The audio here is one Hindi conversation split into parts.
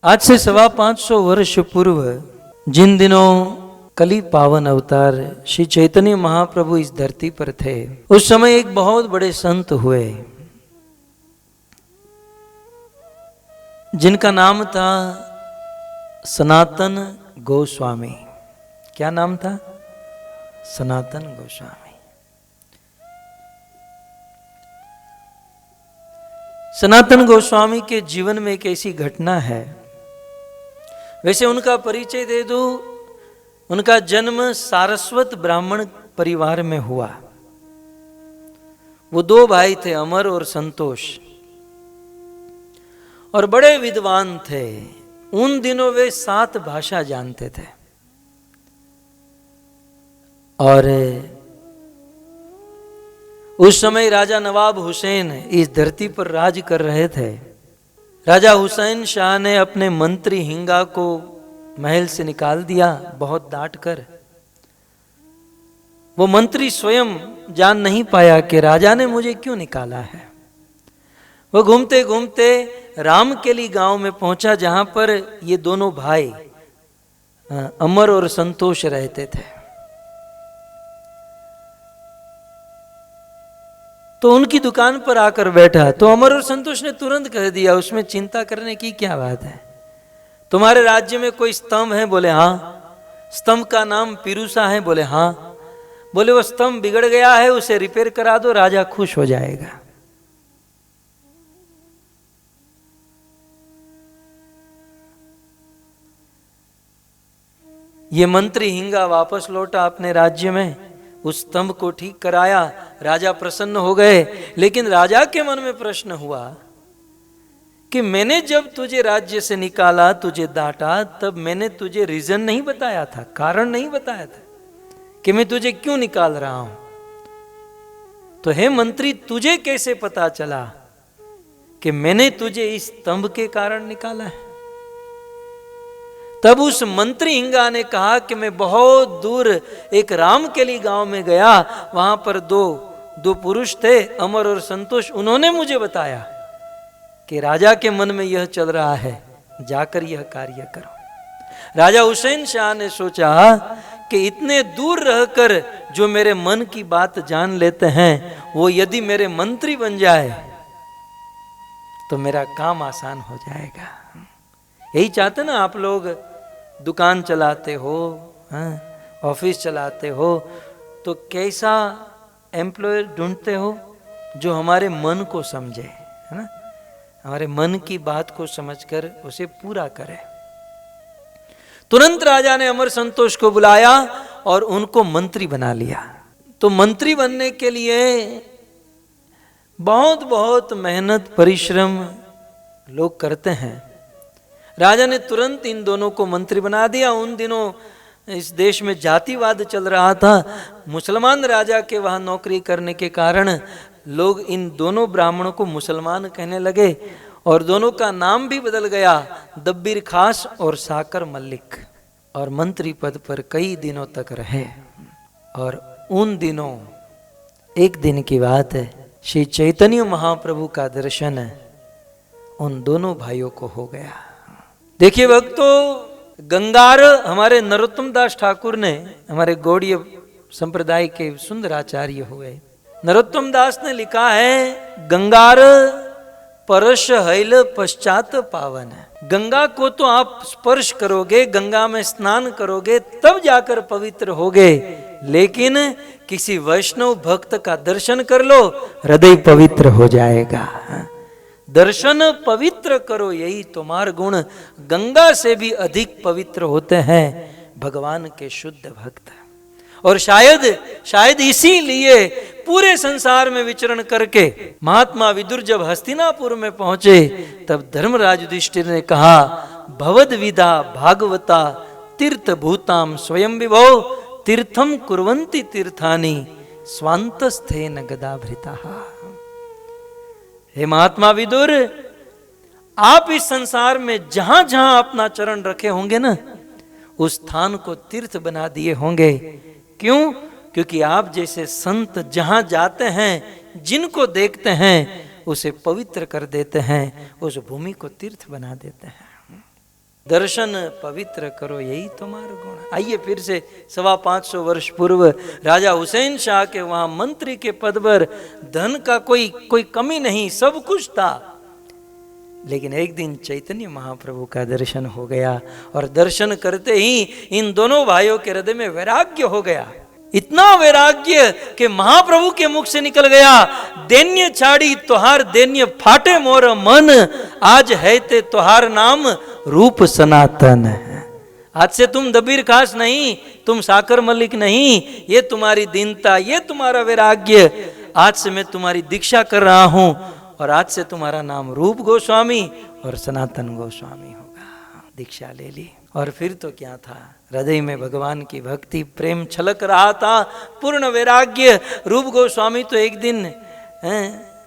आज से 550 वर्ष पूर्व जिन दिनों कली पावन अवतार श्री चैतन्य महाप्रभु इस धरती पर थे, उस समय एक बहुत बड़े संत हुए जिनका नाम था सनातन गोस्वामी। क्या नाम था? सनातन गोस्वामी। सनातन गोस्वामी के जीवन में एक ऐसी घटना है, वैसे उनका परिचय दे दूं। उनका जन्म सारस्वत ब्राह्मण परिवार में हुआ। वो दो भाई थे, अमर और संतोष, और बड़े विद्वान थे। उन दिनों वे 7 भाषा जानते थे और उस समय राजा नवाब हुसैन इस धरती पर राज कर रहे थे। राजा हुसैन शाह ने अपने मंत्री हिंगा को महल से निकाल दिया, बहुत डांट कर। वो मंत्री स्वयं जान नहीं पाया कि राजा ने मुझे क्यों निकाला है। वो घूमते घूमते रामकेली गांव में पहुंचा, जहां पर ये दोनों भाई अमर और संतोष रहते थे। तो उनकी दुकान पर आकर बैठा तो अमर और संतोष ने तुरंत कह दिया, उसमें चिंता करने की क्या बात है, तुम्हारे राज्य में कोई स्तंभ है? बोले हाँ। स्तंभ का नाम पिरूसा है? बोले हाँ। बोले वो स्तंभ बिगड़ गया है, उसे रिपेयर करा दो, राजा खुश हो जाएगा। ये मंत्री हिंगा वापस लौटा अपने राज्य में, उस स्तंभ को ठीक कराया, राजा प्रसन्न हो गए। लेकिन राजा के मन में प्रश्न हुआ कि मैंने जब तुझे राज्य से निकाला, तुझे डांटा, तब मैंने तुझे रीजन नहीं बताया था, कारण नहीं बताया था कि मैं तुझे क्यों निकाल रहा हूं। तो हे मंत्री, तुझे कैसे पता चला कि मैंने तुझे इस स्तंभ के कारण निकाला है? तब उस मंत्री हिंगा ने कहा कि मैं बहुत दूर एक रामकेली गांव में गया, वहां पर दो पुरुष थे, अमर और संतोष। उन्होंने मुझे बताया कि राजा के मन में यह चल रहा है, जाकर यह कार्य करो। राजा हुसैन शाह ने सोचा कि इतने दूर रहकर जो मेरे मन की बात जान लेते हैं, वो यदि मेरे मंत्री बन जाए तो मेरा काम आसान हो जाएगा। यही चाहते ना आप लोग? दुकान चलाते हो, ऑफिस चलाते हो, तो कैसा एम्प्लॉयर ढूंढते हो? जो हमारे मन को समझे, है ना, हमारे मन की बात को समझकर उसे पूरा करे। तुरंत राजा ने अमर संतोष को बुलाया और उनको मंत्री बना लिया। तो मंत्री बनने के लिए बहुत बहुत मेहनत परिश्रम लोग करते हैं। राजा ने तुरंत इन दोनों को मंत्री बना दिया। उन दिनों इस देश में जातिवाद चल रहा था। मुसलमान राजा के वहां नौकरी करने के कारण लोग इन दोनों ब्राह्मणों को मुसलमान कहने लगे और दोनों का नाम भी बदल गया, दब्बीर खास और साकर मल्लिक। और मंत्री पद पर कई दिनों तक रहे। और उन दिनों एक दिन की बात है, श्री चैतन्य महाप्रभु का दर्शन उन दोनों भाइयों को हो गया। देखिए भक्तों, गंगार हमारे नरोत्तम दास ठाकुर ने, हमारे गौड़ीय संप्रदाय के सुंदर आचार्य हुए, नरोत्तम दास ने लिखा है, गंगार परश हैल पश्चात पावन। गंगा को तो आप स्पर्श करोगे, गंगा में स्नान करोगे, तब जाकर पवित्र होगे। लेकिन किसी वैष्णव भक्त का दर्शन कर लो, हृदय पवित्र हो जाएगा। दर्शन पवित्र करो, यही तुम्हारे गुण। गंगा से भी अधिक पवित्र होते हैं भगवान के शुद्ध भक्त। और शायद इसीलिए पूरे संसार में विचरण करके महात्मा विदुर जब हस्तिनापुर में पहुंचे, तब धर्मराज युधिष्ठिर ने कहा, भवद विदा भागवता तीर्थ भूताम स्वयं विभो तीर्थम कुर्वन्ति तीर्थानि स्वांतस्थेन गदाभृता। हे महात्मा विदुर, आप इस संसार में जहां जहां अपना चरण रखे होंगे ना, उस स्थान को तीर्थ बना दिए होंगे। क्यों? क्योंकि आप जैसे संत जहां जाते हैं, जिनको देखते हैं, उसे पवित्र कर देते हैं, उस भूमि को तीर्थ बना देते हैं। दर्शन पवित्र करो यही तुम्हारा गुण। आइए फिर से 525 वर्ष पूर्व राजा हुसैन शाह के वहां मंत्री के पद पर धन का कोई कमी नहीं, सब कुछ था, लेकिन एक दिन चैतन्य महाप्रभु का दर्शन हो गया और दर्शन करते ही इन दोनों भाइयों के हृदय में वैराग्य हो गया। इतना वैराग्य कि महाप्रभु के मुख से निकल गया, दैन्य छाड़ी तोहार दैन्य फाटे मोर मन, आज है ते तोहार नाम रूप सनातन है। आज से तुम दबीर खास नहीं, तुम साकर मलिक नहीं, ये तुम्हारी दीनता, ये तुम्हारा वैराग्य, आज से मैं तुम्हारी दीक्षा कर रहा हूं और आज से तुम्हारा नाम रूप गोस्वामी और सनातन गोस्वामी होगा। दीक्षा ले ली और फिर तो क्या था, हृदय में भगवान की भक्ति प्रेम छलक रहा था, पूर्ण वैराग्य। रूप गोस्वामी तो एक दिन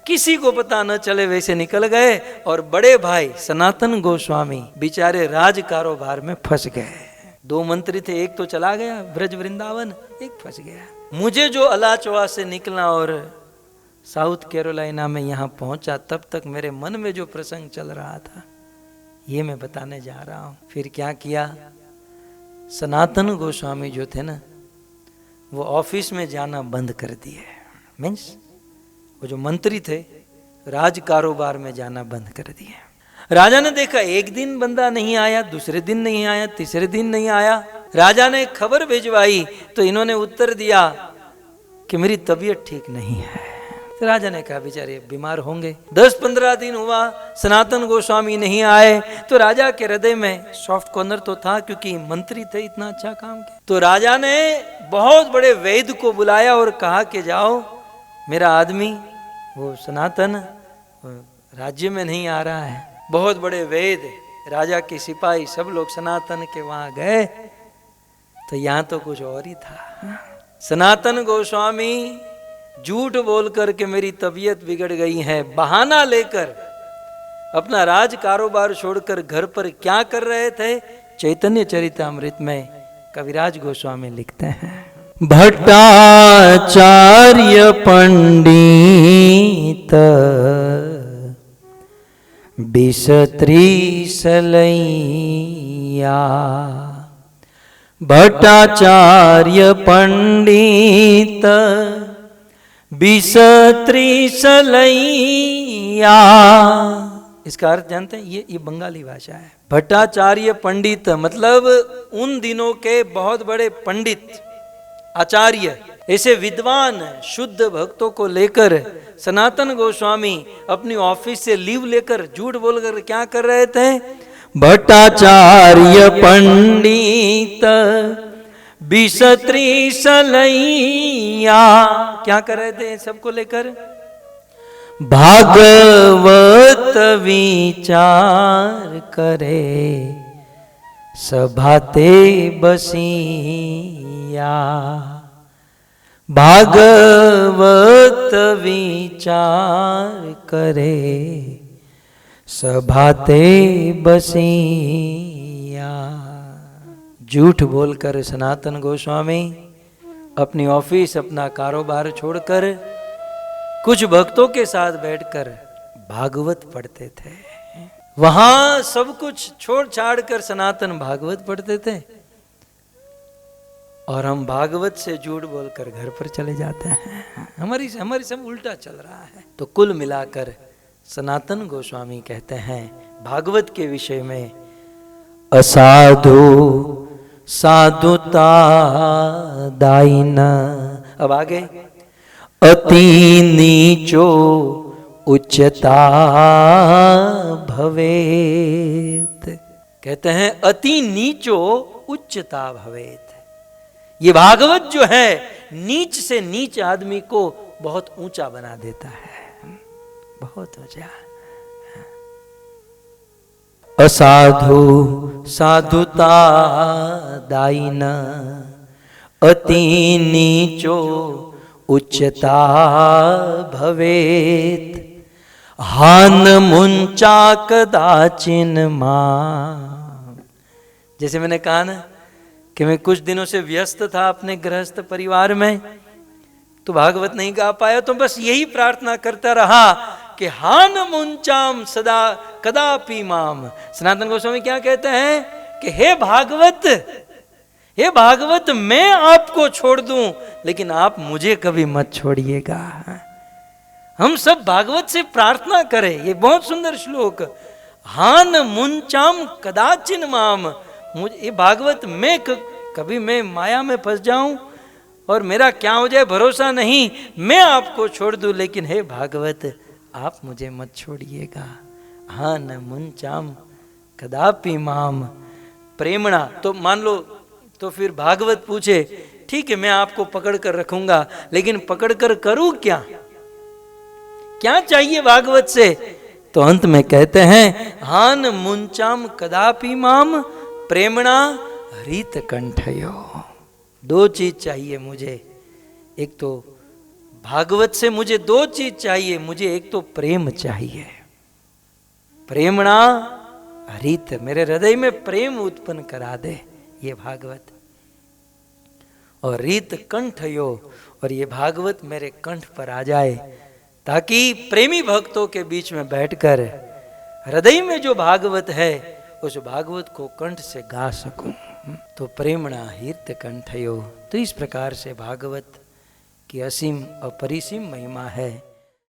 किसी को पता न चले वैसे निकल गए और बड़े भाई सनातन गोस्वामी बेचारे राज कारोबार में फंस गए। 2 मंत्री थे, एक तो चला गया ब्रज वृंदावन, एक फंस गया। मुझे जो अलाचवा से निकला और साउथ कैरोलिना में यहाँ पहुंचा, तब तक मेरे मन में जो प्रसंग चल रहा था ये मैं बताने जा रहा हूं। फिर क्या किया, सनातन गोस्वामी जो थे ना, वो ऑफिस में जाना बंद कर दिए। मीन्स वो जो मंत्री थे राज कारोबार में जाना बंद कर दिए। राजा ने देखा एक दिन बंदा नहीं आया, दूसरे दिन नहीं आया, तीसरे दिन नहीं आया। राजा ने खबर भिजवाई तो इन्होंने उत्तर दिया कि मेरी तबीयत ठीक नहीं है। तो राजा ने कहा बेचारे बीमार होंगे। 10-15 दिन हुआ, सनातन गोस्वामी नहीं आए। तो राजा के हृदय में सॉफ्ट कॉर्नर तो था, क्योंकि मंत्री थे, इतना अच्छा काम किया। तो राजा ने बहुत बड़े वैद्य को बुलाया और कहा कि जाओ, मेरा आदमी वो सनातन राज्य में नहीं आ रहा है। बहुत बड़े वैद्य, राजा के सिपाही, सब लोग सनातन के वहां गए। तो यहाँ तो कुछ और ही था। सनातन गोस्वामी झूठ बोल कर के मेरी तबीयत बिगड़ गई है, बहाना लेकर अपना राज कारोबार छोड़कर घर पर क्या कर रहे थे। चैतन्य चरितामृत में कविराज गोस्वामी लिखते हैं, भट्टाचार्य पंडित बिसत्रिसलैया, भट्टाचार्य पंडित बिसत्रिसलैया। इसका अर्थ जानते हैं, ये बंगाली भाषा है। भट्टाचार्य पंडित मतलब उन दिनों के बहुत बड़े पंडित, आचार्य, ऐसे विद्वान शुद्ध भक्तों को लेकर सनातन गोस्वामी अपनी ऑफिस से लीव लेकर झूठ बोलकर क्या कर रहे थे। भट्टाचार्य पंडित बिसत्रिसलैया, क्या कर रहे थे सबको लेकर। भागवत विचार करे सभाते बसिया, भागवत विचार करे सभाते बसिया। झूठ बोलकर सनातन गोस्वामी अपनी ऑफिस, अपना कारोबार छोड़कर कुछ भक्तों के साथ बैठकर भागवत पढ़ते थे। वहां सब कुछ छोड़ छाड़ कर सनातन भागवत पढ़ते थे और हम भागवत से झूठ बोलकर घर पर चले जाते हैं। हमारी सब उल्टा चल रहा है। तो कुल मिलाकर सनातन गोस्वामी कहते हैं भागवत के विषय में, असाधु साधुता दायिन। अब आगे, अति नीचो उच्चता भवेत। कहते हैं अति नीचो उच्चता भवेत। ये भागवत जो है नीच से नीच आदमी को बहुत ऊंचा बना देता है, बहुत ऊंचा। असाधु साधुता दायिन, अति नीचो उच्चता भवेत, हान मुंचा कदाचिन मां। जैसे मैंने कहा ना कि मैं कुछ दिनों से व्यस्त था अपने गृहस्थ परिवार में, तो भागवत नहीं गा पाया, तो बस यही प्रार्थना करता रहा कि हान मुंचाम सदा कदापि माम। सनातन गोस्वामी क्या कहते हैं कि हे भागवत मैं आपको छोड़ दूं लेकिन आप मुझे कभी मत छोड़िएगा। हम सब भागवत से प्रार्थना करें, ये बहुत सुंदर श्लोक। हान मुंचाम कदाचिन माम, मुझे ये भागवत मैं कभी मैं माया में फंस जाऊं और मेरा क्या हो जाए भरोसा नहीं, मैं आपको छोड़ दूं लेकिन हे भागवत आप मुझे मत छोड़िएगा। हान मुंचाम कदापि माम प्रेमणा। तो मान लो तो फिर भागवत पूछे ठीक है मैं आपको पकड़ कर रखूंगा लेकिन पकड़ कर करूं क्या, क्या चाहिए भागवत से? तो अंत में कहते हैं हान मुंचाम कदापि माम प्रेमणा हरित कंठयो। दो चीज चाहिए मुझे, एक तो भागवत से मुझे दो चीज चाहिए, मुझे एक तो प्रेम चाहिए, प्रेमणा हरित, मेरे हृदय में प्रेम उत्पन्न करा दे ये भागवत, और रीत कंठयो, और ये भागवत मेरे कंठ पर आ जाए ताकि प्रेमी भक्तों के बीच में बैठकर हृदय में जो भागवत है उस भागवत को कंठ से गा सकूं। तो प्रेमणा हीर्त कंठयो। तो इस प्रकार से भागवत की असीम अपरिसीम महिमा है।